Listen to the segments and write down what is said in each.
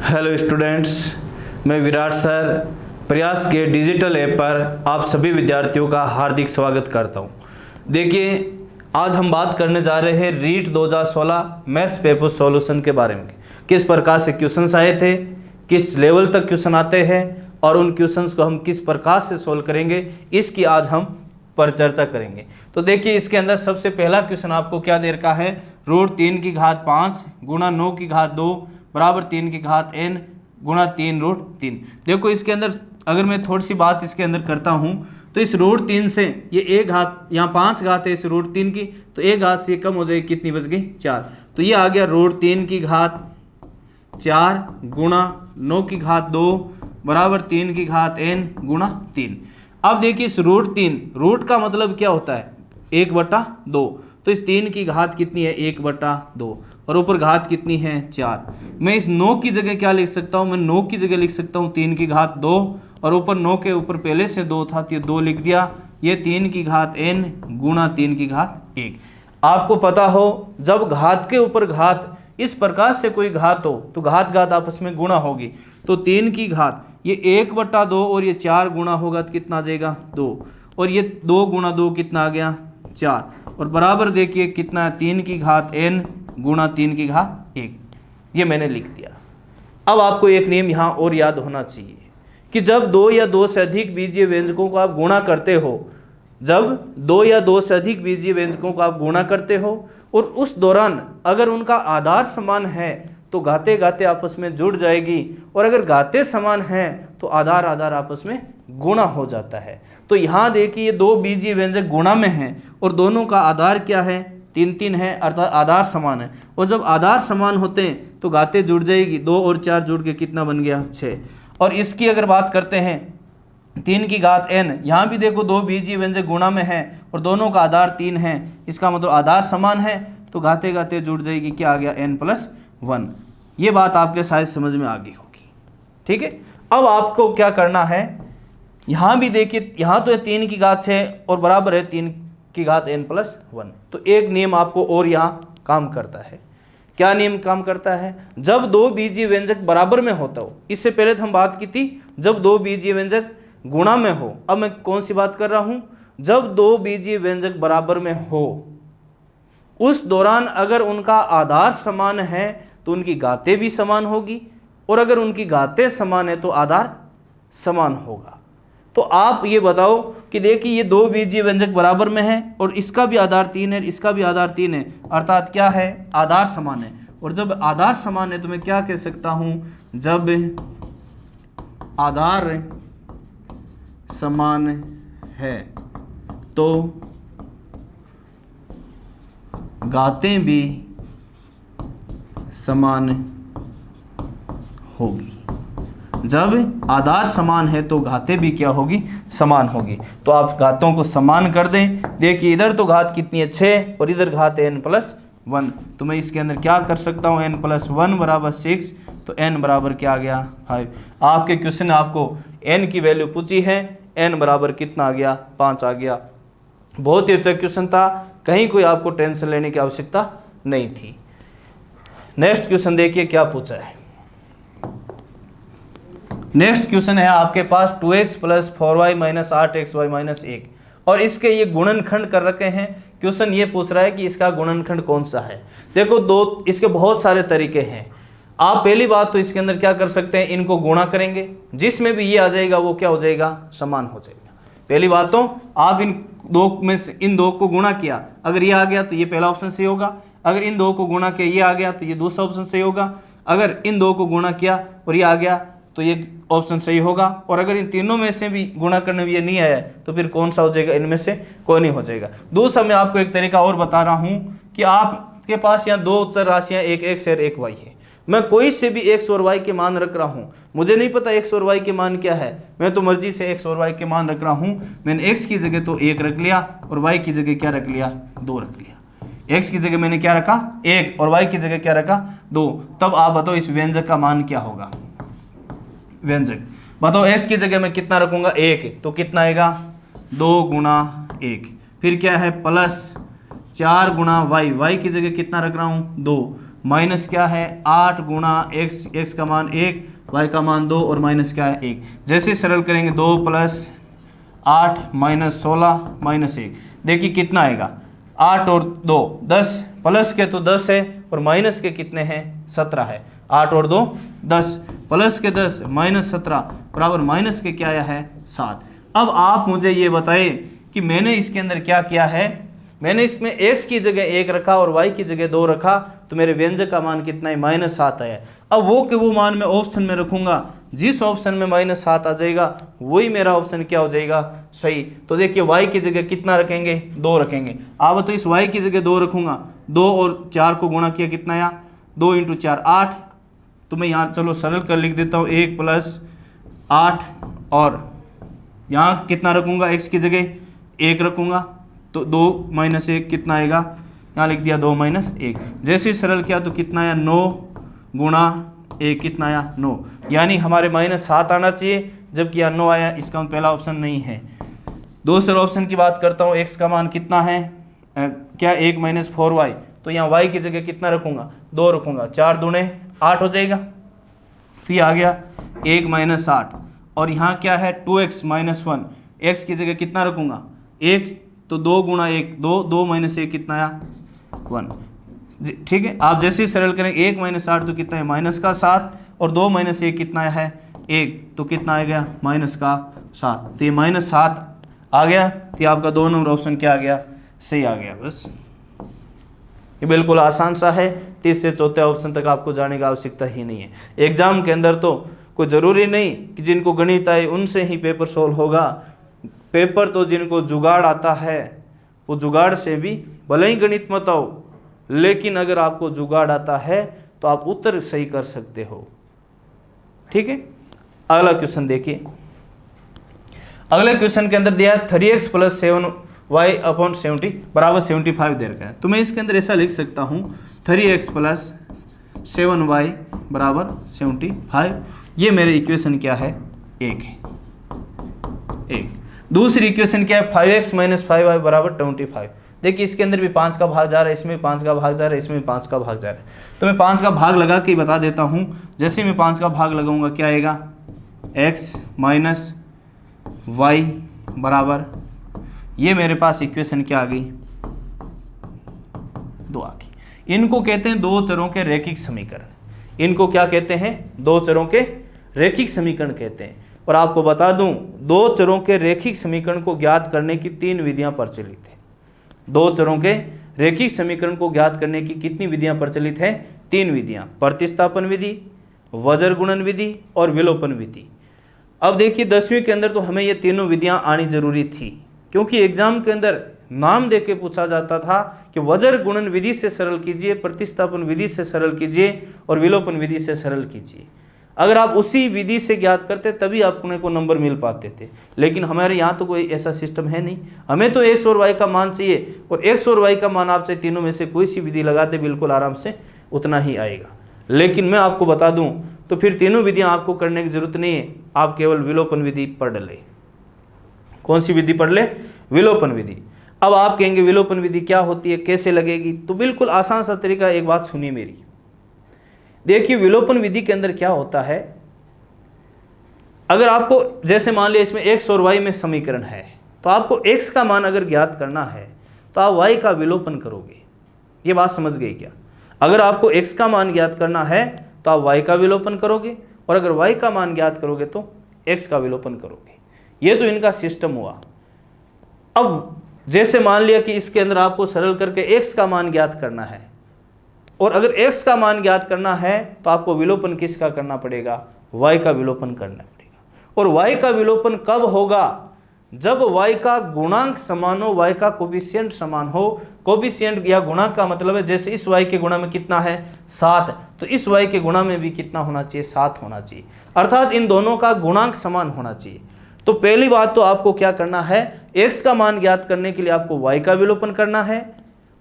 Hello students, मैं Virat sir प्रयास के डिजिटल ऐप पर आप सभी विद्यार्थियों का हार्दिक स्वागत करता हूं। देखिए, आज हम बात करने जा रहे हैं रीट 2016 मैथ्स पेपर सॉल्यूशन के बारे में। किस प्रकार से क्वेश्चंस आए थे, किस लेवल तक क्वेश्चन आते हैं और उन क्वेश्चंस को हम किस प्रकार से सोल्व करेंगे, इसकी आज हम पर चर्चा करेंगे। तो देखिए, इसके अंदर सबसे पहला क्वेश्चन आपको क्या दे रखा है, रूट 3 की घात 5 गुणा 9 की घात 2 बराबर 3 की घात n गुणा 3 रूट 3। देखो, इसके अंदर अगर मैं थोड़ी सी बात इसके अंदर करता हूं तो इस रूट 3 से ये एक घात, यहाँ 5 घात है इस रूट 3 की, तो एक घात से कम हो जाएगी, कितनी बच गई 4। तो ये आ गया रूट 3 की घात 4 गुणा 9 की घात 2 बराबर 3 की घात n गुणा 3। अब देखिए, इस रूट 3, रूट का मतलब क्या होता है 1/2, तो इस 3 की घात कितनी है 1/2 और ऊपर घात कितनी है 4। मैं इस 9 की जगह क्या लिख सकता हूँ, मैं 9 की जगह लिख सकता हूँ 3 की घात 2 और ऊपर 9 के ऊपर पहले से 2 था तो ये 2 लिख दिया, ये 3 की घात n गुणा 3 की घात 1। आपको पता हो, जब घात के ऊपर घात इस प्रकार से कोई घात हो तो घात घात आपस में गुणा होगी। तो 3 की घात ये 1/2 और ये 4 गुणा होगा तो कितना आ जाएगा 2, और ये 2 गुणा 2 कितना आ गया 4, और बराबर देखिए कितना 3 की घात n गुणा 3 की घात 1। ये मैंने लिख दिया। अब आपको एक नियम यहाँ और याद होना चाहिए कि जब 2 या 2 से अधिक बीजीय व्यंजकों को आप गुणा करते हो, जब 2 या 2 से अधिक बीजीय व्यंजकों को आप गुणा करते हो और उस दौरान अगर उनका आधार समान है तो घाते घाते आपस में जुड़ जाएगी, और अगर घाते समान हैं तो आधार आधार आपस में गुणा हो जाता है। तो यहाँ देखिए, ये 2 बीजीय व्यंजक गुणा में हैं और दोनों का आधार क्या है 3 है, अर्थात आधार समान है। और जब आधार समान होते हैं तो घाते जुड़ जाएगी, 2 और 4 जुड़ के कितना बन गया 6। और इसकी अगर बात करते हैं 3 की घात n, यहाँ भी देखो 2 बीजीय व्यंजक गुणा में है और दोनों का आधार 3 है, इसका मतलब आधार समान है, तो घाते घाते जुड़ जाएगी, क्या आ गया n+1। ये बात आपके शायद समझ में आ गई होगी, ठीक है। अब आपको क्या करना है, यहाँ भी देखिए, यहाँ तो है 3 की घात 6 और बराबर है 3 की घात n+1। तो एक नियम आपको और यहाँ काम करता है। क्या नियम काम करता है, जब 2 बीजीय व्यंजक बराबर में होता हो, इससे पहले तो हम बात की थी जब 2 बीजीय व्यंजक गुणा में हो, अब मैं कौन सी बात कर रहा हूं, जब 2 बीजीय व्यंजक बराबर में हो उस दौरान अगर उनका आधार समान है तो उनकी घातें भी समान होगी, और अगर उनकी घातें समान है तो आधार समान होगा। तो आप ये बताओ कि देखिए, ये 2 बीजीय व्यंजक बराबर में है और इसका भी आधार 3 है, इसका भी आधार 3 है, अर्थात क्या है आधार समान है। और जब आधार समान है तो मैं क्या कह सकता हूं, जब आधार समान है तो घातें भी समान होगी। जब आधार समान है तो घातें भी क्या होगी समान होगी। तो आप घातों को समान कर दें। देखिए, इधर तो घात कितनी है 6 और इधर घात है n+1, तो मैं इसके अंदर क्या कर सकता हूँ n+1 बराबर 6, तो n बराबर क्या आ गया 5। आपके क्वेश्चन आपको n की वैल्यू पूछी है, n बराबर कितना आ गया 5 आ गया। बहुत ही अच्छा क्वेश्चन था, कहीं कोई आपको टेंशन लेने की आवश्यकता नहीं थी। नेक्स्ट क्वेश्चन देखिए क्या पूछा है। नेक्स्ट क्वेश्चन है आपके पास 2x + 4y - 8xy - 1, और इसके ये गुणनखंड कर रखे हैं। क्वेश्चन ये पूछ रहा है कि इसका गुणनखंड कौन सा है। देखो, इसके बहुत सारे तरीके हैं। आप पहली बात तो इसके अंदर क्या कर सकते हैं, इनको गुणा करेंगे, जिसमें भी ये आ जाएगा वो क्या हो जाएगा समान हो जाएगा। पहली बात तो आप इन 2 में से इन 2 को गुणा किया, अगर ये आ गया तो ये पहला ऑप्शन सही होगा, अगर इन 2 को गुणा किया ये आ गया तो ये दूसरा ऑप्शन सही होगा, अगर इन 2 को गुणा किया और ये आ गया तो ये ऑप्शन सही होगा, और अगर इन तीनों में से भी गुणा करने में ये नहीं आया तो फिर कौन सा हो जाएगा, इनमें से कोई नहीं हो जाएगा। दूसरा मैं आपको एक तरीका और बता रहा हूं कि आपके पास यहाँ 2 चर राशियां, एक x और एक y है। मैं कोई से भी x और y के मान रख रहा हूँ, मुझे नहीं पता x और y के मान क्या है, मैं तो मर्जी से x और y के मान रख रहा हूँ। मैंने x की जगह तो 1 रख लिया और y की जगह क्या रख लिया 2 रख लिया। x की जगह मैंने क्या रखा 1 और y की जगह क्या रखा 2। तब आप बताओ इस व्यंजक का मान क्या होगा, व्यंजक बताओ। s की जगह मैं कितना रखूंगा 1, तो कितना आएगा 2 × 1, फिर क्या है +4 × y, y की जगह कितना रख रहा हूँ 2, माइनस क्या है 8 गुणा एक्स, एक्स का मान 1, वाई का मान 2 और माइनस क्या है 1। जैसे सरल करेंगे 2 + 8 - 16 - 1, देखिए कितना आएगा 8 और 2 10, प्लस के तो 10 है और माइनस के कितने हैं 17 है। 8 और 2 10, प्लस के 10 - 17 बराबर माइनस के क्या आया है 7। अब आप मुझे ये बताइए कि मैंने इसके अंदर क्या किया है, मैंने इसमें x की जगह 1 रखा और y की जगह 2 रखा, तो मेरे व्यंजक का मान कितना है -7 आया। अब वो के वो मान मैं ऑप्शन में रखूंगा, जिस ऑप्शन में -7 आ जाएगा वही मेरा ऑप्शन क्या हो जाएगा सही। तो देखिए y की जगह कितना रखेंगे 2 रखेंगे। अब तो इस y की जगह 2 रखूंगा, 2 और 4 को गुणा किया कितना आया 2 × 4 8। तो मैं यहाँ चलो सरल कर लिख देता हूँ 1 + 8 और यहाँ कितना रखूंगा x की जगह 1 रखूंगा, तो 2 - 1 कितना आएगा, यहाँ लिख दिया 2 - 1। जैसे सरल किया तो कितना आया 9 गुणा 1 कितना आया 9, यानी हमारे -7 आना चाहिए, जबकि यहाँ 9 आया, इसका पहला ऑप्शन नहीं है। दूसरे ऑप्शन की बात करता हूँ, x का मान कितना है क्या 1 - 4y, तो यहाँ y की जगह कितना रखूँगा 2 रखूँगा, 4 दूने 8 हो जाएगा, तो ये आ गया 1 - 8। और यहाँ क्या है 2x - 1, x की जगह कितना रखूँगा 1, तो 2 गुणा 1 2, 2 - 1 कितना आया 1। ठीक है, आप जैसे ही सरल करेंगे 1 - 8 तो कितना है -7 और 2 - 1 कितना है 1, तो कितना आ गया -7। तो ये -7 आ गया, तो ये आपका 2 नंबर ऑप्शन क्या आ गया सही आ गया। बस ये बिल्कुल आसान सा है, 30 से 4 ऑप्शन तक आपको जाने की आवश्यकता ही नहीं है। एग्जाम के अंदर तो कोई ज़रूरी नहीं कि जिनको गणित आए उनसे ही पेपर सोल्व होगा, पेपर तो जिनको जुगाड़ आता है वो जुगाड़ से भी, भले ही गणित मत आओ, लेकिन अगर आपको जुगाड़ आता है तो आप उत्तर सही कर सकते हो। ठीक है, अगला क्वेश्चन देखिए। अगले क्वेश्चन के अंदर दिया है 3x + 7y/70 बराबर 75 दे रखा है। तो मैं इसके अंदर ऐसा लिख सकता हूँ 3x + 7y बराबर 75, ये मेरे इक्वेशन क्या है 1 है। दूसरी इक्वेशन क्या है 5x - 5y बराबर 25। देखिए इसके अंदर भी 5 का भाग जा रहा है, इसमें 5 का भाग जा रहा है, इसमें 5 का भाग जा रहा है, तो मैं 5 का भाग लगा के बता देता हूँ। जैसे मैं 5 का भाग लगाऊंगा क्या आएगा x - y बराबर, ये मेरे पास इक्वेशन क्या आ गई 2 आ गई। इनको कहते हैं दो चरों के रैखिक समीकरण। इनको क्या कहते हैं दो चरों के रैखिक समीकरण कहते हैं। और आपको बता दूं दो चरों के रैखिक समीकरण को ज्ञात करने की 3 विधियां प्रचलित हैं। दो चरों के रैखिक समीकरण को ज्ञात करने की कितनी विधियां प्रचलित हैं 3 विधियां, प्रतिस्थापन विधि, वज्र गुणन विधि और विलोपन विधि। अब देखिए 10वीं के अंदर तो हमें ये तीनों विधियां आनी जरूरी थी, क्योंकि एग्जाम के अंदर नाम देके पूछा जाता था कि वज्र गुणन विधि से सरल कीजिए, प्रतिस्थापन विधि से सरल कीजिए और विलोपन विधि से सरल कीजिए। अगर आप उसी विधि से ज्ञात करते तभी आपने को नंबर मिल पाते थे, लेकिन हमारे यहाँ तो कोई ऐसा सिस्टम है नहीं। हमें तो x और y का मान चाहिए, और x और y का मान आपसे तीनों में से कोई सी विधि लगाते बिल्कुल आराम से उतना ही आएगा। लेकिन मैं आपको बता दूं तो फिर तीनों विधियां आपको करने की जरूरत नहीं है, आप केवल विलोपन विधि पढ़ ले। कौन सी विधि पढ़ ले विलोपन विधि। अब आप कहेंगे विलोपन विधि क्या होती है, कैसे लगेगी, तो बिल्कुल आसान सा तरीका, एक बात सुनिए मेरी। देखिए विलोपन विधि के अंदर क्या होता है, अगर आपको जैसे मान लिया इसमें x और y में समीकरण है, तो आपको x का मान अगर ज्ञात करना है तो आप y का विलोपन करोगे। ये बात समझ गए क्या? अगर आपको x का मान ज्ञात करना है तो आप y का विलोपन करोगे, और अगर y का मान ज्ञात करोगे तो x का विलोपन करोगे। ये तो इनका सिस्टम हुआ। अब जैसे मान लिया कि इसके अंदर आपको सरल करके x का मान ज्ञात करना है, और अगर x का मान ज्ञात करना है तो आपको विलोपन किसका करना पड़ेगा, y का विलोपन करना पड़ेगा। और y का विलोपन कब होगा, जब y का गुणांक समान हो, y का कोफिशिएंट समान हो। कोफिशिएंट या गुणांक का मतलब है जैसे इस y के गुणा में कितना है 7, तो इस y के गुणा में भी कितना होना चाहिए 7 होना चाहिए, अर्थात इन दोनों का गुणांक समान होना चाहिए। तो पहली बात तो आपको क्या करना है, x का मान ज्ञात करने के लिए आपको y का विलोपन करना है,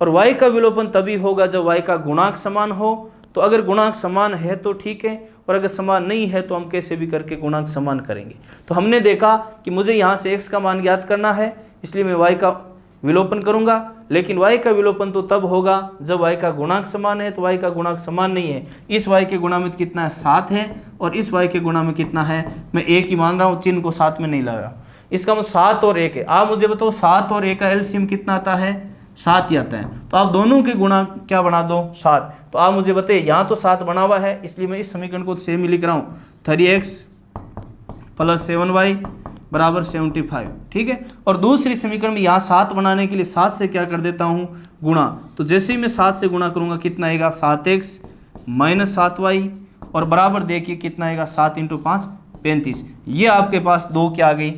और y का विलोपन तभी होगा जब y का गुणांक समान हो। तो अगर गुणांक समान है तो ठीक है, और अगर समान नहीं है तो हम कैसे भी करके गुणांक समान करेंगे। तो हमने देखा कि मुझे यहाँ से x का मान ज्ञात करना है, इसलिए मैं y का विलोपन करूंगा, लेकिन y का विलोपन तो तब होगा जब y का गुणांक समान है। तो y का गुणांक समान नहीं है, इस y के गुणा में कितना है 7 है और इस y के गुणा में कितना है, मैं 1 ही मान रहा हूँ, चिन्ह को साथ में नहीं ला रहा। इसका मतलब 7 और 1 है। आप मुझे बताओ 7 और 1 का एलसीएम कितना आता है, 7 ही आता है। तो आप दोनों के गुणा क्या बना दो 7। तो आप मुझे बताइए, यहाँ तो 7 बना हुआ है इसलिए मैं इस समीकरण को सेम ही लिख रहा हूँ, 3x + 7y = 75, ठीक है। और दूसरी समीकरण में यहाँ 7 बनाने के लिए 7 से क्या कर देता हूँ, गुणा। तो जैसे ही मैं 7 से गुणा करूँगा कितना आएगा, 7x - 7y और बराबर देखिए कितना आएगा, 7 × 5 35। ये आपके पास दो क्या आ गई,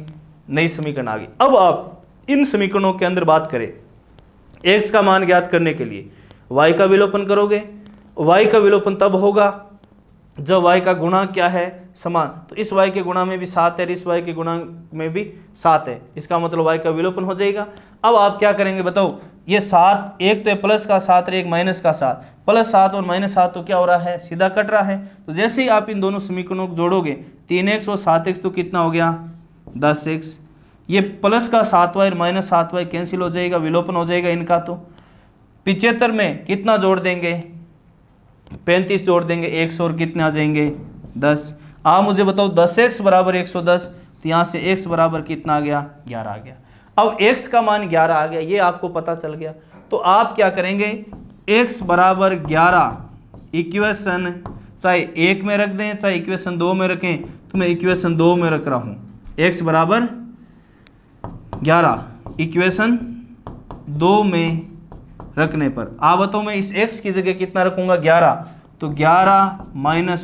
नई समीकरण आ गई। अब आप इन समीकरणों के अंदर बात करें, x का मान ज्ञात करने के लिए y का विलोपन करोगे। y का विलोपन तब होगा जब y का गुणा क्या है, समान। तो इस y के गुणा में भी 7 है, इस y के गुणा में भी 7 है, इसका मतलब y का विलोपन हो जाएगा। अब आप क्या करेंगे बताओ, ये 7 एक तो प्लस का 7 और एक माइनस का 7, +7 और -7 तो क्या हो रहा है, सीधा कट रहा है। तो जैसे ही आप इन दोनों समीकरणों को जोड़ोगे 3x और 7x तो कितना हो गया, 10x। ये प्लस का 7y और -7y कैंसिल हो जाएगा, विलोपन हो जाएगा इनका। तो 75 में कितना जोड़ देंगे, 35 जोड़ देंगे, 100 और कितने आ जाएंगे, 10। आप मुझे बताओ 10x = 110, तो यहाँ से x बराबर कितना आ गया, 11 आ गया। अब x का मान 11 आ गया, ये आपको पता चल गया। तो आप क्या करेंगे, x = 11 इक्वेशन चाहे 1 में रख दें चाहे इक्वेशन 2 में रखें, तो मैं इक्वेशन 2 में रख रहा हूँ। x = 11 इक्वेशन 2 में रखने पर आप बताओ मैं इस x की जगह कितना रखूंगा, 11। तो 11 -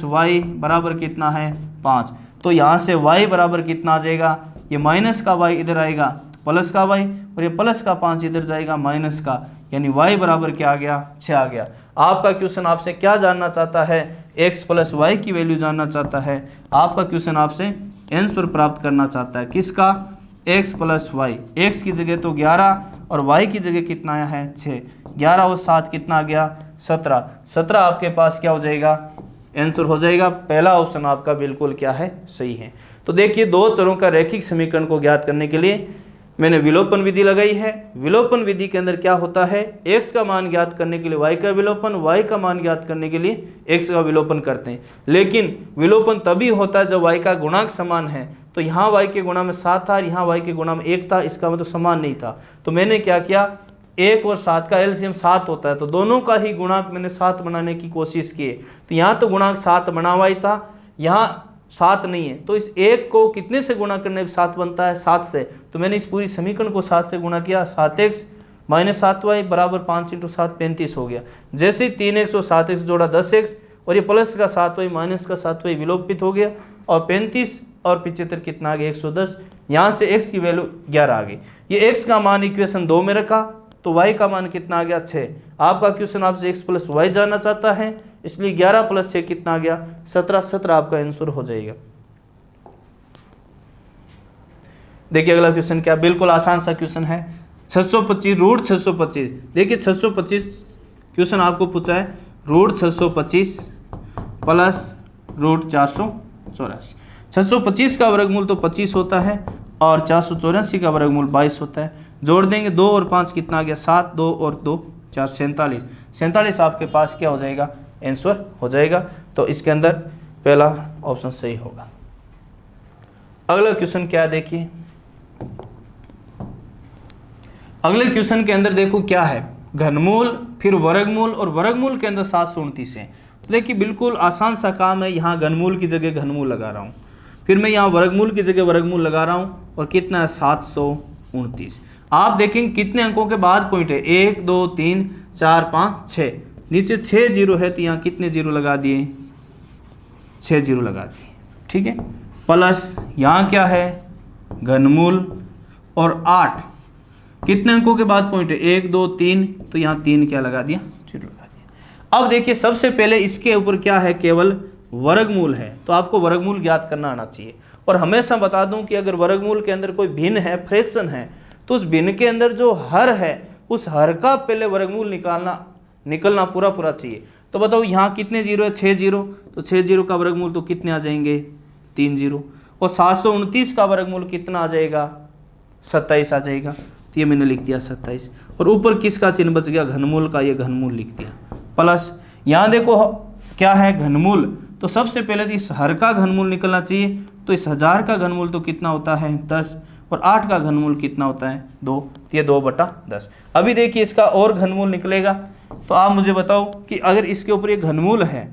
y बराबर कितना है, 5। तो यहाँ से y बराबर कितना आ जाएगा, ये माइनस का y इधर आएगा तो प्लस का y, और ये प्लस का 5 इधर जाएगा माइनस का, यानी y बराबर क्या आ गया, 6 आ गया। आपका क्वेश्चन आपसे क्या जानना चाहता है, x + y की वैल्यू जानना चाहता है। आपका क्वेश्चन आपसे आंसर प्राप्त करना चाहता है, किसका, x + y। x की जगह तो 11 और y की जगह कितना आया है, 6। 11 और 7 कितना आ गया, 17। 17 आपके पास क्या हो जाएगा, आंसर हो जाएगा। पहला ऑप्शन आपका बिल्कुल क्या है, सही है। तो देखिए, दो चरों का रैखिक समीकरण को ज्ञात करने के लिए मैंने विलोपन विधि लगाई है। विलोपन विधि के अंदर क्या होता है, x का मान ज्ञात करने के लिए y का विलोपन, y का मान ज्ञात करने के लिए x का विलोपन करते हैं। लेकिन विलोपन तभी होता है जब y का गुणांक समान है। तो यहाँ y के गुणा में 7 था, यहाँ y के गुणा में 1 था, इसका मतलब समान नहीं था। तो मैंने क्या किया, 1 और 7 का एलसीएम 7 होता है, तो दोनों का ही गुणांक मैंने 7 बनाने की कोशिश की। तो यहाँ तो गुणांक 7 बना हुआ ही था, यहाँ 7 नहीं है। तो इस 1 को कितने से गुणा करने पर 7 बनता है, 7 से। तो मैंने इस पूरी समीकरण को 7 से गुणा किया, 7x - 7y = 5 × 7 35 हो गया। जैसे 3x और 7x जोड़ा 10x, और ये प्लस का 7y माइनस का 7y विलोपित हो गया, और 35 और 75 कितना आ गया, 110। यहाँ से x की वैल्यू 11 आ गई। ये x का मान इक्वेशन 2 में रखा तो y का मान कितना आ गया, 6। आपका क्वेश्चन आपसे x + y जानना चाहता है, इसलिए 11 + 6 कितना आ गया, 17। 17 आपका आंसर हो जाएगा। देखिए अगला क्वेश्चन क्या, बिल्कुल आसान सा क्वेश्चन है। 625 √625। देखिए 625 क्वेश्चन आपको पूछा है, √625 + √484। 625 का वर्गमूल तो 25 होता है और 484 का वर्गमूल 22 होता है। जोड़ देंगे 2 और 5 कितना आ गया, 7। 2 और 2 4 47। 47 आपके पास क्या हो जाएगा, आंसर हो जाएगा। तो इसके अंदर पहला ऑप्शन सही होगा। अगला क्वेश्चन क्या है, देखिए अगले क्वेश्चन के अंदर देखो क्या है, घनमूल फिर वर्गमूल, और वर्गमूल के अंदर 729 है। तो देखिए बिल्कुल आसान सा काम है, यहाँ घनमूल की जगह घनमूल लगा रहा हूँ, फिर मैं यहाँ वर्गमूल की जगह वर्गमूल लगा रहा हूँ, और कितना है 729। आप देखेंगे कितने अंकों के बाद पॉइंट है, 1 2 3 4 5 6, नीचे 6 जीरो है, तो यहाँ कितने जीरो लगा दिए, 6 जीरो लगा दिए, ठीक है। प्लस यहाँ क्या है, घनमूल, और 8 कितने अंकों के बाद पॉइंट है, 1 2 3, तो यहाँ 3 क्या लगा दिया, जीरो लगा दिया। अब देखिए सबसे पहले इसके ऊपर क्या है, केवल वर्गमूल है, तो आपको वर्गमूल ज्ञात करना आना चाहिए। और हमेशा बता दूं कि अगर वर्गमूल के अंदर कोई भिन्न है, फ्रैक्शन है, तो उस भिन्न के अंदर जो हर है उस हर का पहले वर्गमूल निकलना पूरा चाहिए। तो बताओ यहाँ कितने जीरो है, 6 जीरो, तो 6 जीरो का वर्गमूल तो कितने आ जाएंगे, 3 जीरो। और 729 का वर्गमूल कितना आ जाएगा, 27 आ जाएगा। तो ये मैंने लिख दिया 27, और ऊपर किसका चिन्ह बच गया, घनमूल का, ये घनमूल लिख दिया, प्लस यहाँ देखो क्या है घनमूल, तो सबसे पहले तो इस हर का घनमूल निकलना चाहिए, तो इस 1000 का घनमूल तो कितना होता है 10, और 8 का घनमूल कितना होता है 2, तो ये 2/10। अभी देखिए इसका और घनमूल निकलेगा, तो आप मुझे बताओ कि अगर इसके ऊपर ये घनमूल है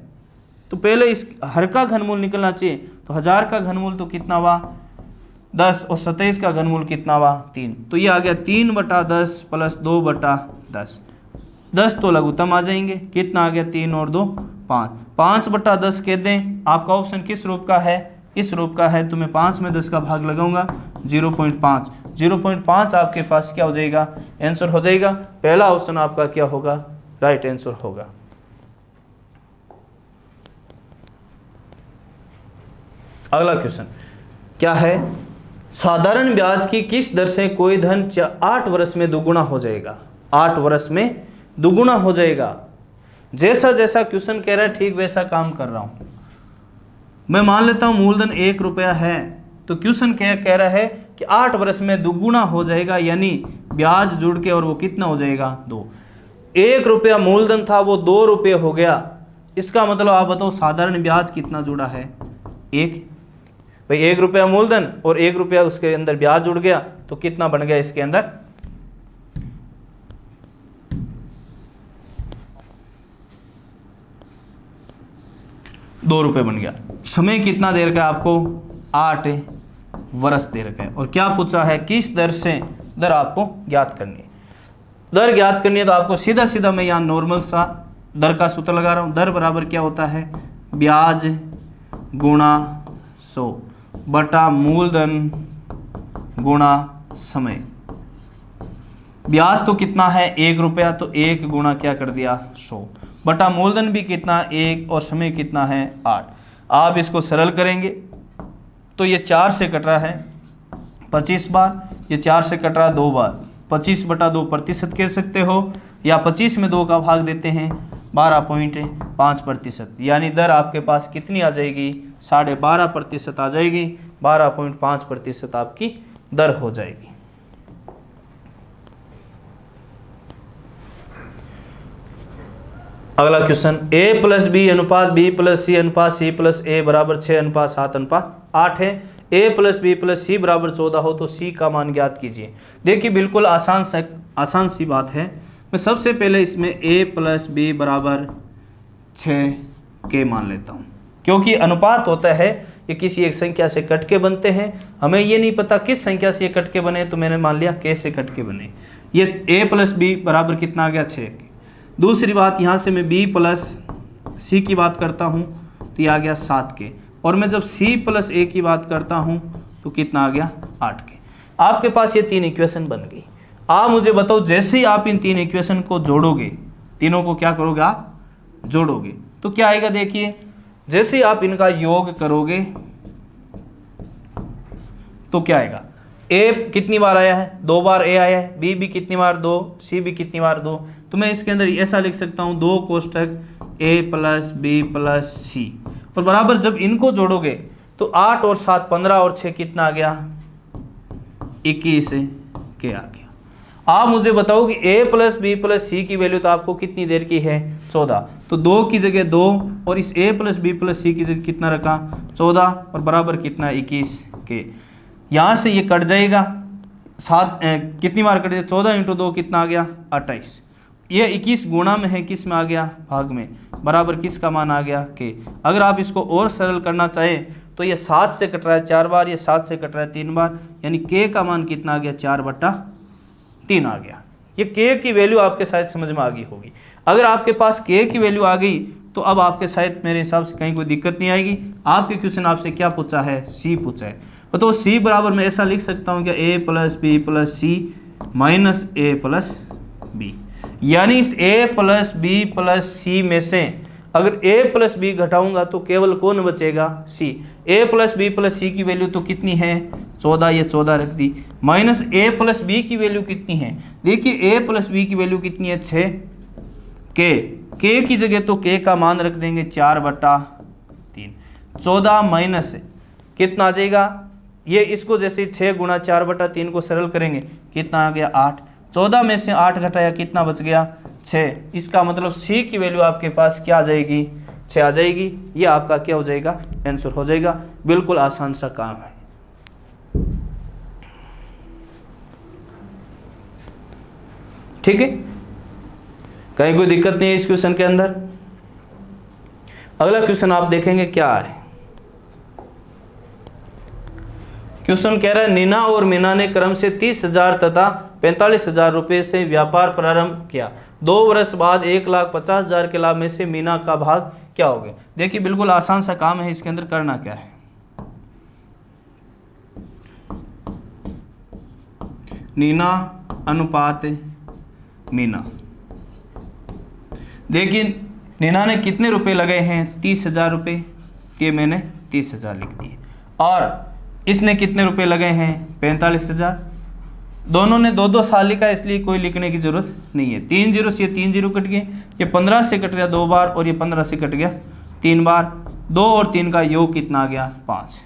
तो पहले इस हर का घनमूल निकलना चाहिए, तो 1000 का घनमूल तो कितना हुआ 10, और 27 का घनमूल कितना हुआ 3, तो ये आ गया 3/10 प्लस 2/10, 10 तो लघुत्तम आ जाएंगे, कितना आ गया 3 और 2 5, 5/10 कह दें। आपका ऑप्शन किस रूप का है, इस रूप का है, तो मैं 5 में 10 का भाग लगाऊंगा 0.5, 0.5 आपके पास क्या हो जाएगा, आंसर हो जाएगा। पहला ऑप्शन आपका क्या होगा, राइट आंसर होगा। अगला क्वेश्चन क्या है, साधारण ब्याज की किस दर से कोई धन 8 वर्ष में दुगुना हो जाएगा, 8 वर्ष में दुगुना हो जाएगा। जैसा जैसा क्वेश्चन कह रहा है ठीक वैसा काम कर रहा हूं। मैं मान लेता हूं मूलधन 1 रुपया है, तो क्वेश्चन क्या कह रहा है कि 8 वर्ष में दुगुना हो जाएगा, यानी ब्याज जुड़ के, और वो कितना हो जाएगा 2। 1 रुपया मूलधन था वो 2 रुपये हो गया, इसका मतलब आप बताओ साधारण ब्याज कितना जुड़ा है 1। भाई 1 रुपया मूलधन और 1 रुपया उसके अंदर ब्याज जुड़ गया, तो कितना बन गया इसके अंदर 2 रुपये बन गया। समय कितना देर का आपको 8 वर्ष देर का है, और क्या पूछा है किस दर से दर आपको ज्ञात करनी है। दर ज्ञात करनी है तो आपको सीधा सीधा मैं यहाँ नॉर्मल सा दर का सूत्र लगा रहा हूँ। दर बराबर क्या होता है, ब्याज गुणा 100 बटा मूलधन गुणा समय। ब्याज तो कितना है 1 रुपया, तो 1 गुणा क्या कर दिया 100 बटा मूलधन भी कितना 1 और समय कितना है 8। आप इसको सरल करेंगे तो ये 4 से कट रहा है 25 बार, ये 4 से कट रहा है 2 बार, 25/2 प्रतिशत कह सकते हो, या 25 में 2 का भाग देते हैं 12.5%, यानी दर आपके पास कितनी आ जाएगी 12.5% आ जाएगी, 12.5% आपकी दर हो जाएगी। अगला क्वेश्चन, a प्लस बी अनुपात b प्लस सी अनुपात c प्लस a बराबर 6:7:8 है। a प्लस बी प्लस सी बराबर 14 हो तो c का मान ज्ञात कीजिए। देखिए बिल्कुल आसान सी बात है। मैं सबसे पहले इसमें a प्लस बी बराबर 6 के मान लेता हूँ, क्योंकि अनुपात होता है ये किसी एक संख्या से कट के बनते हैं। हमें ये नहीं पता किस संख्या से ये कट के बने, तो मैंने मान लिया k से कट के बने। ये a प्लस बी बराबर कितना आ गया 6। दूसरी बात, यहाँ से मैं b प्लस सी की बात करता हूँ तो ये आ गया 7 के, और मैं जब c प्लस a की बात करता हूँ तो कितना आ गया 8 के। आपके पास ये 3 इक्वेशन बन गई। आप मुझे बताओ जैसे ही आप इन 3 इक्वेशन को जोड़ोगे, तीनों को क्या करोगे आप जोड़ोगे, तो क्या आएगा। देखिए जैसे ही आप इनका योग करोगे तो क्या आएगा, a कितनी बार आया है 2 बार a आया है, b भी कितनी बार 2, c भी कितनी बार 2, तो मैं इसके अंदर ऐसा लिख सकता हूँ 2 कोष्ठक a प्लस बी प्लस सी, और बराबर जब इनको जोड़ोगे तो 8 और 7 15 और 6 कितना आ गया 21 के आ गया। आप मुझे बताओ कि a plus B plus C की वैल्यू तो आपको कितनी देर की है 14, तो 2 की जगह 2 और इस a plus B plus C की जगह कितना रखा 14, और बराबर कितना 21 के। यहाँ से ये कट जाएगा 7 कितनी बार कट जाए 14 × 2 कितना आ गया 28। ये 21 गुणा में है, किस में आ गया भाग में, बराबर किसका मान आ गया के। अगर आप इसको और सरल करना चाहें तो ये 7 से कट रहा है 4 बार, ये 7 से कट रहा है 3 बार, यानी के का मान कितना आ गया 4/3 आ गया। ये के की वैल्यू आपके शायद समझ में आ गई होगी। अगर आपके पास के की वैल्यू आ गई तो अब आपके शायद मेरे हिसाब से कहीं कोई दिक्कत नहीं आएगी। आपके क्वेश्चन आपसे क्या पूछा है, सी पूछा है, तो सी बराबर मैं ऐसा लिख सकता हूँ कि a plus B plus C minus a plus B, यानी इस a plus B plus C में से अगर a प्लस बी घटाऊंगा तो केवल कौन बचेगा c। a plus B plus C की वैल्यू तो कितनी है 14, ये 14 रख दी, माइनस a प्लस बी की वैल्यू कितनी है, देखिए a प्लस बी की वैल्यू कितनी है 6 k की जगह तो k का मान रख देंगे 4/3, 14 माइनस कितना आ जाएगा ये इसको जैसे 6 गुणा 4/3 को सरल करेंगे, कितना आ गया 8। 14 में से 8 घटाया, कितना बच गया 6। इसका मतलब सी की वैल्यू आपके पास क्या आ जाएगी, 6 आ जाएगी। ये आपका क्या हो जाएगा, आंसर हो जाएगा। बिल्कुल आसान सा काम है। ठीक है, कहीं कोई दिक्कत नहीं है इस क्वेश्चन के अंदर। अगला क्वेश्चन आप देखेंगे क्या है। क्वेश्चन कह रहा है नीना और मीना ने क्रम से 30,000 तथा 45,000 रुपए से व्यापार प्रारंभ किया। 2 वर्ष बाद 1,50,000 के लाभ में से मीना का भाग क्या हो गया। देखिए बिल्कुल आसान सा काम है। इसके अंदर करना क्या है, नीना अनुपात मीना। देखिए नीना ने कितने रुपए लगे हैं, 30,000 रुपये, ये मैंने 30,000 लिख दिए। और इसने कितने रुपए लगे हैं, 45,000। दोनों ने 2-2 साल लिखा, इसलिए कोई लिखने की जरूरत नहीं है। 3 जीरो से 3 जीरो कट गए, ये 15 से कट गया 2 बार और ये 15 से कट गया 3 बार। 2 और 3 का योग कितना आ गया, 5।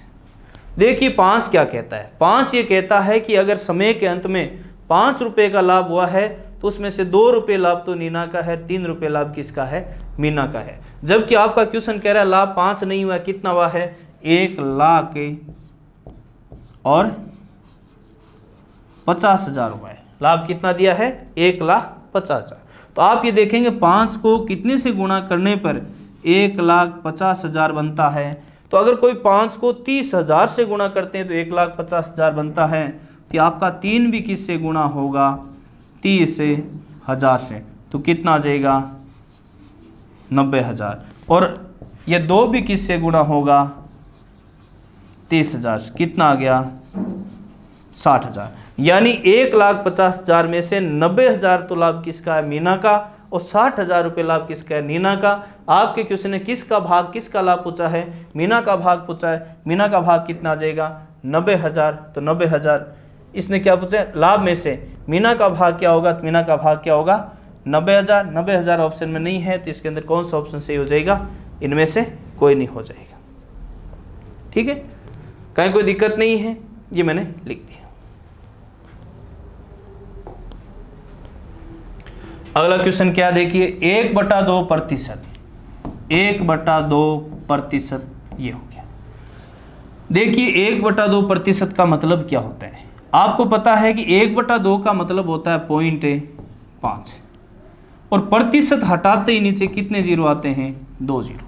देखिए 5 क्या कहता है, 5 ये कहता है कि अगर समय के अंत में 5 रुपये का लाभ हुआ है तो उसमें से 2 रुपये लाभ तो नीना का है, 3 रुपये लाभ किसका है, मीना का है। जबकि आपका क्वेश्चन कह रहा है लाभ 5 नहीं हुआ, कितना हुआ है, 1,50,000 रुपये। लाभ कितना दिया है, 1,50,000। तो आप ये देखेंगे 5 को कितने से गुणा करने पर 1,50,000 बनता है। तो अगर कोई 5 को 30,000 से गुणा करते हैं तो 1,50,000 बनता है। तो आपका 3 भी किससे गुणा होगा, 30,000 से, तो कितना आ जाएगा 90,000। और ये 2 भी किससे गुणा होगा, 30,000 से, कितना आ गया 60,000। यानी 1,50,000 में से 90,000 तो लाभ किसका है, मीना का, और 60,000 रुपये लाभ किसका है, नीना का। आपके क्वेश्चन ने किसका भाग किसका लाभ पूछा है, मीना का भाग पूछा है। मीना का भाग कितना आ जाएगा, 90,000। तो 90,000 इसने क्या पूछा है, लाभ में से मीना का भाग क्या होगा, तो मीना का भाग क्या होगा 90,000। 90,000 ऑप्शन में नहीं है तो इसके अंदर कौन सा ऑप्शन सही हो जाएगा, इनमें से कोई नहीं हो जाएगा। ठीक है, कहीं कोई दिक्कत नहीं है, ये मैंने लिख दिया। अगला क्वेश्चन क्या देखिए, 1/2%। 1/2% ये हो गया। देखिए 1/2% का मतलब क्या होता है, आपको पता है कि 1/2 का मतलब होता है 0.5, और प्रतिशत हटाते ही नीचे कितने जीरो आते हैं, 2 जीरो।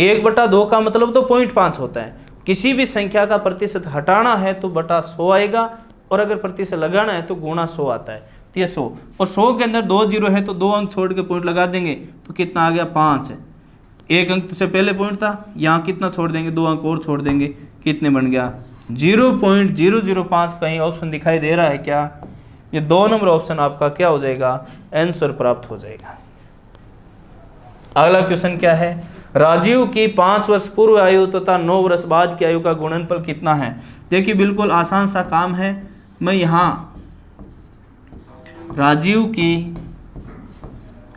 1/2 का मतलब तो 0.5 होता है। किसी भी संख्या का प्रतिशत हटाना है तो बटा 100 आएगा, और अगर प्रतिशत लगाना है तो गुणा 100 आता है। तो ये 100, और 100 के अंदर 2 जीरो है तो 2 अंक छोड़ के पॉइंट लगा देंगे तो कितना आ गया 5। 1 अंक से पहले पॉइंट था, यहाँ कितना छोड़ देंगे, 2 अंक और छोड़ देंगे, कितने बन गया 0.005। कहीं ऑप्शन दिखाई दे रहा है क्या, ये 2 नंबर ऑप्शन आपका क्या हो जाएगा, आंसर प्राप्त हो जाएगा। अगला क्वेश्चन क्या है, राजीव की 5 वर्ष पूर्व आयु तथा 9 वर्ष बाद की आयु का गुणनफल कितना है। देखिए बिल्कुल आसान सा काम है। मैं यहाँ राजीव की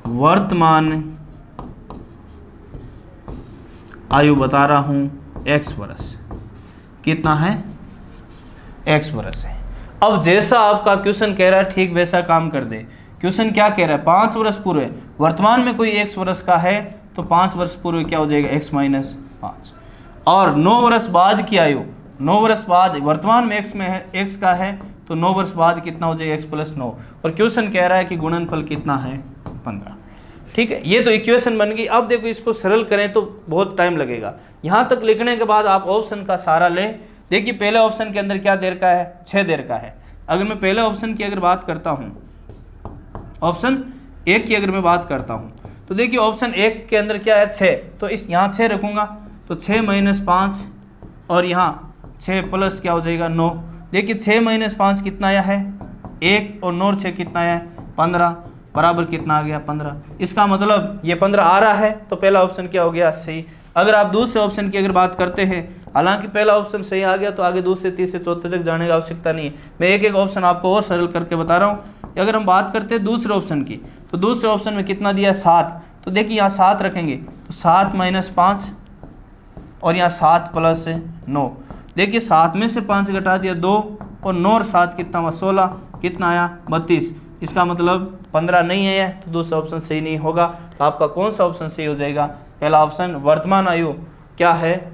वर्तमान आयु बता रहा हूँ, x वर्ष, कितना है, x वर्ष है। अब जैसा आपका क्वेश्चन कह रहा है ठीक वैसा काम कर दे। क्वेश्चन क्या कह रहा है, 5 वर्ष पूर्व, वर्तमान में कोई x वर्ष का है तो 5 वर्ष पूर्व क्या हो जाएगा, x - 5। और 9 वर्ष बाद की आयु, 9 वर्ष बाद, वर्तमान में x में है, x का है तो 9 वर्ष बाद कितना हो जाएगा, x + 9। और क्वेश्चन कह रहा है कि गुणनफल कितना है, 15। ठीक है, ये तो इक्वेशन बन गई। अब देखो इसको सरल करें तो बहुत टाइम लगेगा। यहाँ तक लिखने के बाद आप ऑप्शन का सहारा लें। देखिए पहले ऑप्शन के अंदर क्या देर का है, 6 देर का है। अगर मैं पहले ऑप्शन की अगर बात करता हूँ, ऑप्शन 1 की अगर मैं बात करता हूँ, तो देखिए ऑप्शन 1 के अंदर क्या है, 6। तो इस यहाँ 6 रखूँगा तो 6 - 5, और यहाँ 6 प्लस क्या हो जाएगा 9। देखिए 6 - 5 कितना आया है, 1, और 9 और 6 कितना आया है, 15, बराबर कितना आ गया, 15। इसका मतलब ये 15 आ रहा है तो पहला ऑप्शन क्या हो गया, सही। अगर आप दूसरे ऑप्शन की अगर बात करते हैं, हालांकि पहला ऑप्शन सही आ गया तो आगे दूसरे तीसरे चौथे तक जाने की आवश्यकता नहीं है। मैं एक एक ऑप्शन आपको और सरल करके बता रहा हूँ। अगर हम बात करते हैं दूसरे ऑप्शन की, तो दूसरे ऑप्शन में कितना दिया है, 7। तो देखिए यहाँ 7 रखेंगे तो 7 - 5, और यहाँ 7 + 9। देखिए 7 में से 5 घटा दिया 2, और 9 और 7 कितना हुआ 16, कितना आया 32। इसका मतलब 15 नहीं है, तो दूसरा ऑप्शन सही नहीं होगा। तो आपका कौन सा ऑप्शन सही हो जाएगा? पहला ऑप्शन। वर्तमान आयु क्या है?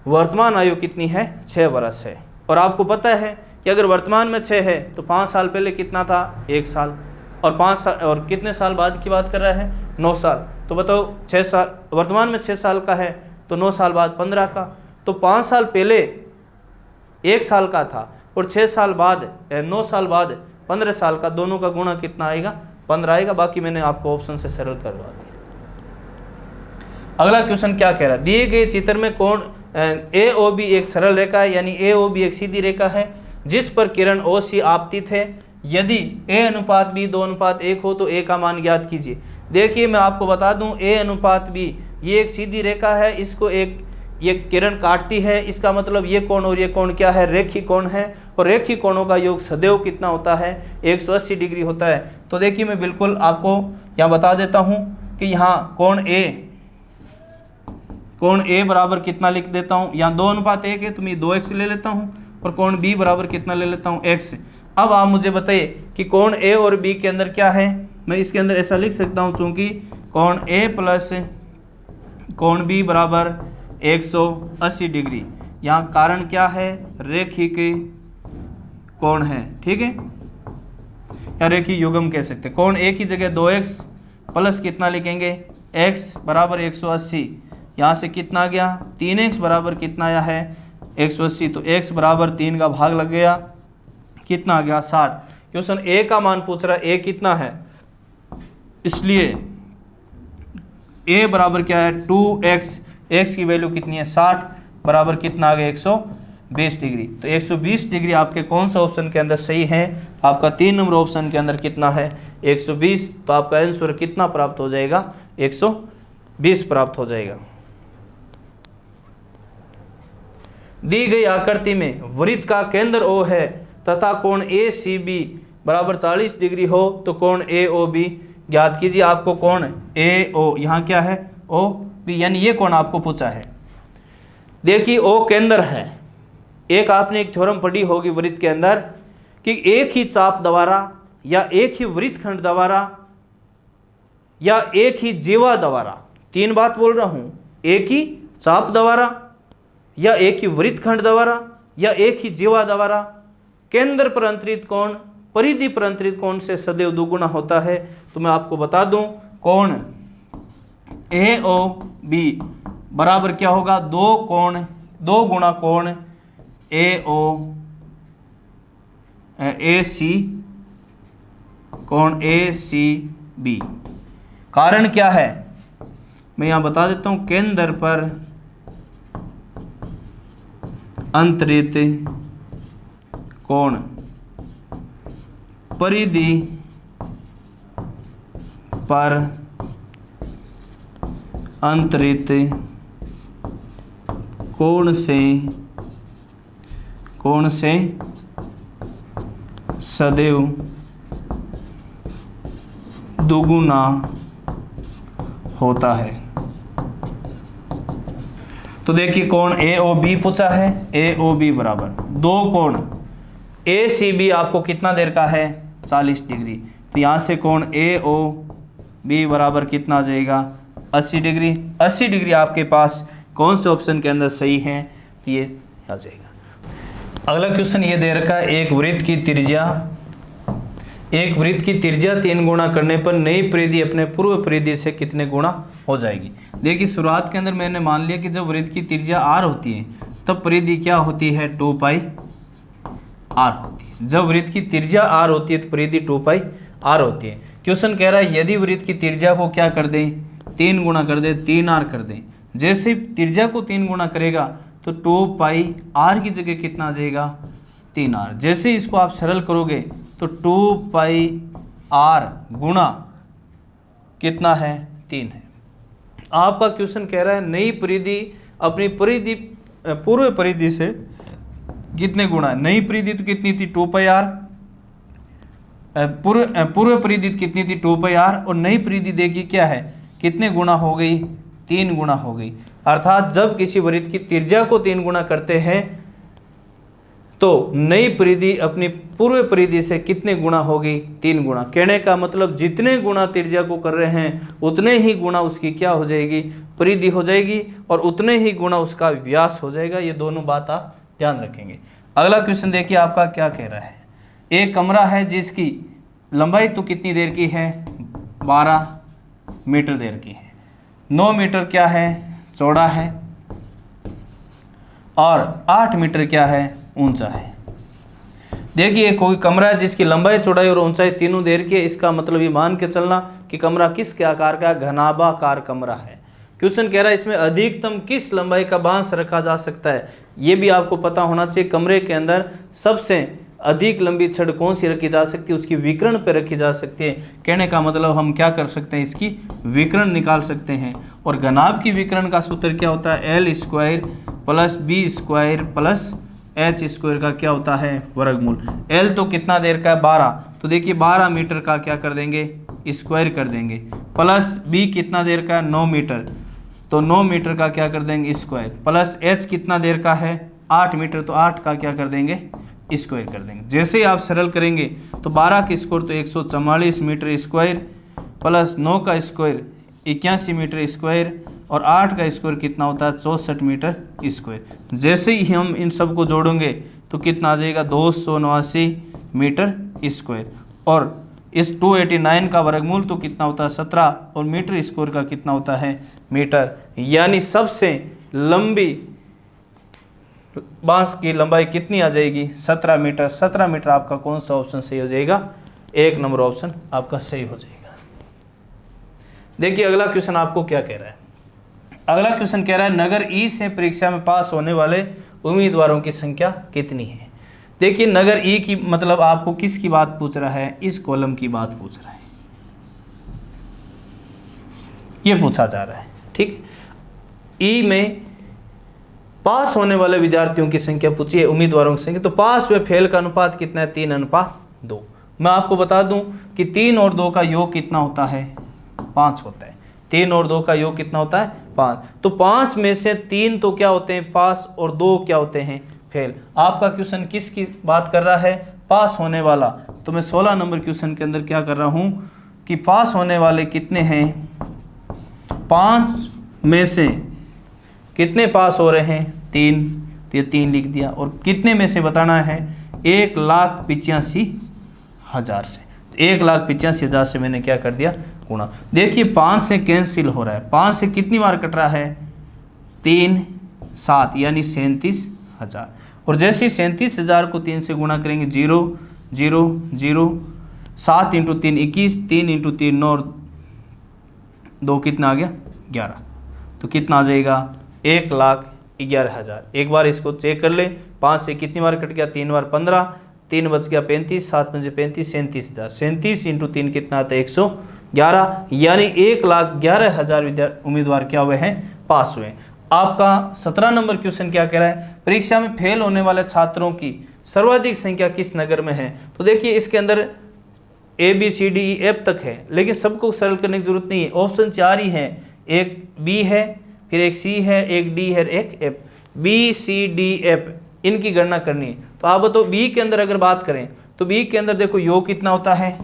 वर्तमान आयु कितनी है? 6 वर्ष है। और आपको पता है कि अगर वर्तमान में 6 है तो 5 साल पहले कितना था? 1 साल। और 5 साल और कितने साल बाद की बात कर रहा है? 9 साल। तो बताओ 6 साल वर्तमान में 6 साल का है तो 9 साल बाद 15 का। तो 5 साल पहले 1 साल का था और 6 साल बाद 9 साल बाद 15 साल का, दोनों का गुणा कितना आएगा? 15 आएगा। बाकी मैंने आपको ऑप्शन से सरल करवा दिया। अगला क्वेश्चन क्या कह रहा है? दिए गए चित्र में कोण AOB एक सरल रेखा है, यानी AOB एक सीधी रेखा है जिस पर किरण OC आपतित है। यदि A/B 2:1 हो तो A का मान ज्ञात कीजिए। देखिए मैं आपको बता दूं, A/B ये एक सीधी रेखा है, इसको ये किरण काटती है। इसका मतलब ये कोण और ये कोण क्या है? रेखीय कोण है। और रेखीय कोणों का योग सदैव कितना होता है? 180 डिग्री होता है। तो देखिए मैं बिल्कुल आपको यहाँ बता देता हूँ कि यहाँ कोण A बराबर कितना लिख देता हूँ। यहाँ 2:1 है तो मैं 2x ले लेता हूँ, और कोण B बराबर कितना ले लेता हूँ? x। अब आप मुझे बताइए कि कोण A और B के अंदर क्या है? मैं इसके अंदर ऐसा लिख सकता हूँ, चूँकि कोण A प्लस कोण B बराबर 180 डिग्री। यहाँ कारण क्या है? रेखिक कोण है, ठीक है, या रेखीय युग्म कह सकते हैं। कोण A की जगह 2x प्लस कितना लिखेंगे? x बराबर 180। यहाँ से कितना आ गया? 3x बराबर कितना आया है? 180। तो x बराबर 3 का भाग लग गया, कितना आ गया? 60। क्वेश्चन A का मान पूछ रहा है, A कितना है, इसलिए A बराबर क्या है? 2x। x की वैल्यू कितनी है? 60 बराबर कितना आ गया? 120 डिग्री। तो 120 डिग्री आपके कौन सा ऑप्शन के अंदर सही है? आपका 3 नंबर ऑप्शन के अंदर कितना है? 120। तो आपका आंसर कितना प्राप्त हो जाएगा? 120 प्राप्त हो जाएगा। दी गई आकृति में वृत्त का केंद्र O है तथा कोण ACB बराबर 40 डिग्री हो तो कोण AOB ज्ञात कीजिए। आपको कोण AO, यहाँ क्या है? OB, यानी ये कोण आपको पूछा है। देखिए O केंद्र है। आपने एक थ्योरम पढ़ी होगी वृत्त के अंदर कि एक ही चाप द्वारा या एक ही वृत्तखंड द्वारा या एक ही जीवा द्वारा, 3 बात बोल रहा हूं, एक ही चाप द्वारा या एक ही वृत्तखंड द्वारा या एक ही जीवा द्वारा केंद्र पर अंतरित कोण परिधि पर अंतरित कोण से सदैव दुगुना होता है। तो मैं आपको बता दूं, कोण AOB बराबर क्या होगा? 2 गुणा कोण ACB। कारण क्या है मैं यहां बता देता हूं, केंद्र पर अंतरित कोण परिधि पर अंतरित कोण से सदैव दुगुना होता है। तो देखिए कोण AOB पूछा है, AOB बराबर 2 कोण ACB आपको कितना देर का है? 40 डिग्री। तो यहाँ से कोण AOB बराबर कितना आ जाएगा? 80 डिग्री। 80 डिग्री आपके पास कौन से ऑप्शन के अंदर सही है? तो ये आ जाएगा। अगला क्वेश्चन ये दे रखा है, एक वृत्त की त्रिज्या 3 गुणा करने पर नई परिधि अपने पूर्व परिधि से कितने गुणा हो जाएगी? देखिए शुरुआत के अंदर मैंने मान लिया कि जब वृत्त की त्रिज्या r होती है तब परिधि क्या होती है? 2πr होती है। जब वृत्त की त्रिज्या r होती है तो परिधि 2πr होती है। क्वेश्चन कह रहा है यदि वृत्त की त्रिज्या को क्या कर दें? 3 गुणा कर दें, 3r कर दें। जैसे त्रिज्या को 3 गुणा करेगा तो 2πr की जगह कितना आ जाएगा? 3r। जैसे इसको आप सरल करोगे तो 2πr गुणा कितना है? 3 है। आपका क्वेश्चन कह रहा है नई परिधि अपनी परिधि पूर्व परिधि से कितने गुणा है? नई परिधि तो कितनी थी? 2πr। पूर्व परिधि कितनी थी? 2πr। और नई परिधि देखिए क्या है? कितने गुणा हो गई? 3 गुणा हो गई। अर्थात जब किसी वृत्त की त्रिज्या को 3 गुणा करते हैं तो नई परिधि अपनी पूर्व परिधि से कितने गुना होगी? 3 गुना। कहने का मतलब जितने गुना त्रिज्या को कर रहे हैं उतने ही गुना उसकी क्या हो जाएगी? परिधि हो जाएगी, और उतने ही गुना उसका व्यास हो जाएगा। ये दोनों बात आप ध्यान रखेंगे। अगला क्वेश्चन देखिए आपका क्या कह रहा है। एक कमरा है जिसकी लंबाई तो कितनी देर की है? 12 मीटर देर की है। 9 मीटर क्या है? चौड़ा है, और 8 मीटर क्या है? ऊंचा है। देखिए कोई कमरा है जिसकी लंबाई, चौड़ाई और ऊंचाई तीनों देर की है। इसका मतलब ये मान के चलना कि कमरा किस के आकार का? घनाभाकार कमरा है। क्वेश्चन कह रहा है इसमें अधिकतम किस लंबाई का बांस रखा जा सकता है? ये भी आपको पता होना चाहिए। कमरे के अंदर सबसे अधिक लंबी छड़ कौन सी रखी जा सकती है? उसकी विकर्ण पे रखी जा सकती है। कहने का मतलब हम क्या कर सकते हैं? इसकी विकर्ण निकाल सकते हैं। और घनाभ की विकर्ण का सूत्र क्या होता है? L square plus B square plus H square का क्या होता है? वर्गमूल। L तो कितना देर का है? 12। तो देखिए 12 मीटर का क्या कर देंगे? स्क्वायर कर देंगे। प्लस बी कितना देर का है? 9 मीटर। तो 9 मीटर का क्या कर देंगे? स्क्वायर। प्लस एच कितना देर का है? 8 मीटर। तो 8 का क्या कर देंगे? स्क्वायर कर देंगे। जैसे ही आप सरल करेंगे तो 12 का स्क्वायर तो 144 मीटर स्क्वायर, प्लस 9 का स्क्वायर 81 मीटर स्क्वायर, और 8 का स्क्वायर कितना होता है? 64 मीटर स्क्वायर। जैसे ही हम इन सब को जोड़ेंगे तो कितना आ जाएगा? 289 मीटर स्क्वायर। और इस 289 का वर्गमूल तो कितना होता है? 17, और मीटर स्क्वायर का कितना होता है? मीटर। यानी सबसे लंबी बांस की लंबाई कितनी आ जाएगी? 17 मीटर। 17 मीटर आपका कौन सा ऑप्शन सही हो जाएगा? 1 नंबर ऑप्शन आपका सही हो जाएगा। देखिए अगला क्वेश्चन आपको क्या कह रहा है। अगला क्वेश्चन कह रहा है नगर ई से परीक्षा में पास होने वाले उम्मीदवारों की संख्या कितनी है? देखिए नगर ई की मतलब आपको किसकी बात पूछ रहा है? इस कॉलम की बात पूछ रहा है, ये पूछा जा रहा है। ठीक, ई में पास होने वाले विद्यार्थियों की संख्या पूछी है, उम्मीदवारों की संख्या। तो पास व फेल का अनुपात कितना है? 3:2। मैं आपको बता दूं कि 3 और 2 का योग कितना होता है? 5 होता है। 3 और 2 का योग कितना होता है? 5। तो 5 में से 3 तो क्या होते हैं? पास, और 2 क्या होते हैं? फेल। आपका क्वेश्चन किसकी बात कर रहा है? पास होने वाला। तो मैं 16 नंबर क्वेश्चन के अंदर क्या कर रहा हूं कि पास होने वाले कितने हैं? 5 में से कितने पास हो रहे हैं? 3। तो ये 3 लिख दिया। और कितने में से बताना है? 1,85,000 से। 1,85,000 से मैंने क्या कर दिया? गुणा। देखिए 5 से कैंसिल हो रहा है। 5 से कितनी बार कट रहा है? 3, 7, यानी 37,000। और जैसे ही 37,000 को 3 से गुणा करेंगे 0 0 0, 7 × 3 21, 3 × 3 9, और 2 कितना आ गया? 11। तो कितना आ जाएगा? 1,11,000। एक बार इसको चेक कर ले। 5 से कितनी बार कट गया? 3 बार 15, 3 बच गया 35, 7 पंजे 35, 37,000। 37 × 3 कितना आता है? 111। यानी 1,11,000 उम्मीदवार क्या हुए हैं? पास हुए। आपका 17 नंबर क्वेश्चन क्या कह रहा है? परीक्षा में फेल होने वाले छात्रों की सर्वाधिक संख्या किस नगर में है? तो देखिए इसके अंदर ABCDEF तक है, लेकिन सबको सरल करने की जरूरत नहीं है। ऑप्शन 4 ही है। एक बी है, फिर एक सी है, एक डी है, एक एफ। BCDF इनकी गणना करनी है। तो आप बताओ बी के अंदर अगर बात करें तो बी के अंदर देखो योग कितना होता है?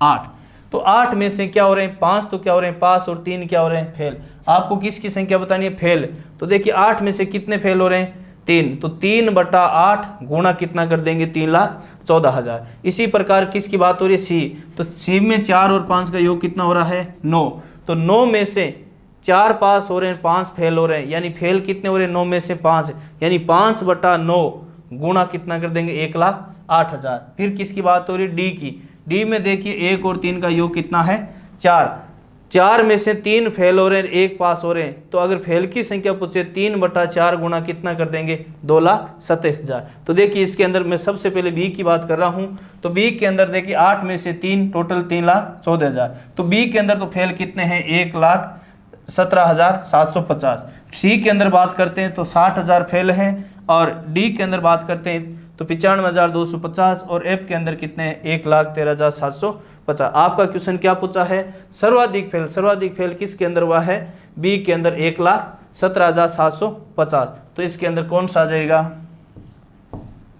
8। तो 8 में से क्या हो रहे हैं? 5 तो क्या हो रहे हैं? पास, और 3 क्या हो रहे हैं? फेल। आपको किसकी संख्या बतानी है? फेल। तो देखिए 8 में से कितने फेल हो रहे हैं? 3। तो 3/8 गुणा कितना कर देंगे? 3,14,000। इसी प्रकार किसकी बात हो रही है? सी। तो सी में 4 और 5 का योग कितना हो रहा है? 9। तो 9 में से 4 पास हो रहे हैं, 5 फेल हो रहे हैं, यानी फेल कितने हो रहे हैं? 9 में से 5, यानी 5/9 गुणा कितना कर देंगे? 1,08,000। फिर किसकी बात हो रही है? डी की। डी में देखिए 1 और 3 का योग कितना है? 4। 4 में से 3 फेल हो रहे हैं, 1 पास हो रहे हैं। तो अगर फेल की संख्या पूछे 3/4 गुणा कितना कर देंगे? 2,27,000। तो देखिए इसके अंदर मैं सबसे पहले बी की बात कर रहा हूं। तो बी के अंदर देखिए 8 में से 3, टोटल 3,14,000। तो बी के अंदर तो फेल कितने हैं? 1,17,750। सी के अंदर बात करते हैं तो 60,000 फेल हैं, और डी के अंदर बात करते हैं तो 95,250, और एफ के अंदर कितने हैं? 1,13,750। आपका क्वेश्चन क्या पूछा है? सर्वाधिक फेल। सर्वाधिक फेल किसके अंदर हुआ है? बी के अंदर 1,17,750। तो इसके अंदर कौन सा आ जाएगा?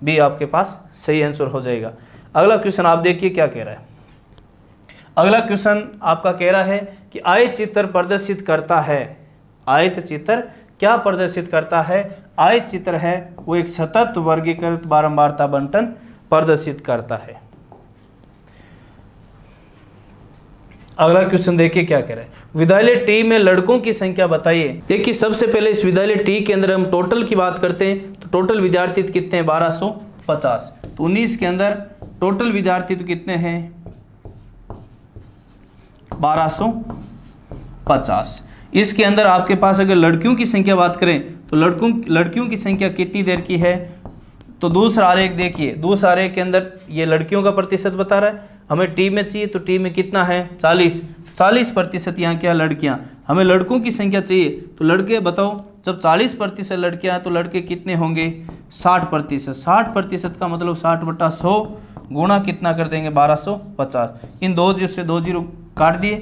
बी आपके पास सही आंसर हो जाएगा। अगला क्वेश्चन आप देखिए क्या कह रहा है। अगला क्वेश्चन आपका कह रहा है कि आयत चित्र प्रदर्शित करता है। आयत चित्र क्या प्रदर्शित करता है? आयत चित्र है वो एक सतत वर्गीकृत बारंबारता बंटन प्रदर्शित करता है। अगला क्वेश्चन देखिए क्या कह रहा है। विद्यालय टी में लड़कों की संख्या बताइए। देखिए सबसे पहले इस विद्यालय टी के अंदर हम टोटल की बात करते हैं तो टोटल विद्यार्थी तो कितने हैं? 1250। तो 19 के अंदर टोटल विद्यार्थी तो कितने हैं? 1250। इसके अंदर आपके पास अगर लड़कियों की संख्या बात करें तो लड़कियों की संख्या कितनी देर की है? तो दूसरा आरेख देखिए, दूसरा आरेख के अंदर ये लड़कियों का प्रतिशत बता रहा है। हमें टी में चाहिए तो टी में कितना है? 40% यहाँ क्या? लड़कियाँ। हमें लड़कों की संख्या चाहिए तो लड़के बताओ, जब 40% लड़कियाँ तो लड़के कितने होंगे? 60%। 60% का मतलब 60/100 गुणा कितना कर देंगे? 1250। इन दो जीरो से दो जीरो काट दिए,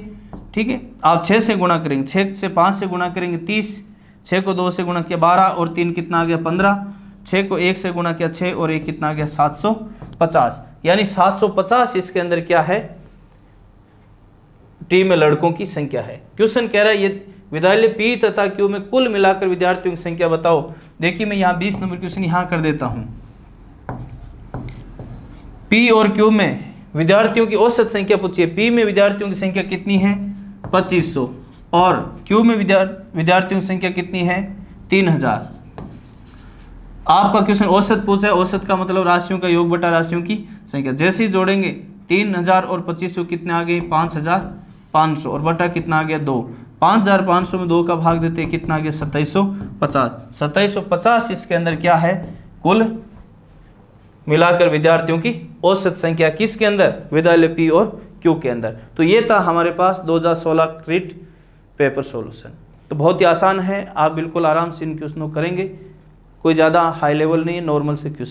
ठीक है। आप 6 से गुणा करेंगे, 6 से 5 से गुणा करेंगे 30, 6 को 2 से गुणा किया 12 और 3 कितना आ गया? 15, 6 को 1 से गुणा किया 6 और 1 कितना आ गया? 750। यानी 750 इसके अंदर क्या है? टी में लड़कों की संख्या है। क्वेश्चन कह रहा है ये विद्यालय पी तथा क्यू में कुल मिलाकर विद्यार्थियों की संख्या बताओ। देखिए मैं यहाँ 20 नंबर क्वेश्चन यहाँ कर देता हूँ। पी और क्यू में विद्यार्थियों की औसत संख्या पूछिए। पी में विद्यार्थियों की संख्या कितनी है? 2500 और क्यू में विद्यार्थियों की संख्या कितनी है? 3000। आपका क्वेश्चन औसत पूछा है, औसत का मतलब राशियों का योग बटा राशियों की संख्या। जैसे ही जोड़ेंगे 3000 और 2500 कितने आ गए? 5500 और बटा कितना आ गया? 2। 5500 में 2 का भाग देते हैं कितना आ गया? 2750। 2750 इसके अंदर क्या है? कुल मिलाकर विद्यार्थियों की औसत संख्या किसके अंदर? विद्यालय पी और क्यू के अंदर। तो ये था हमारे पास 2016 क्रिट पेपर सॉल्यूशन। तो बहुत ही आसान है, आप बिल्कुल आराम से इन क्वेश्चनों करेंगे। कोई ज़्यादा हाई लेवल नहीं है, नॉर्मल से क्वेश्चन।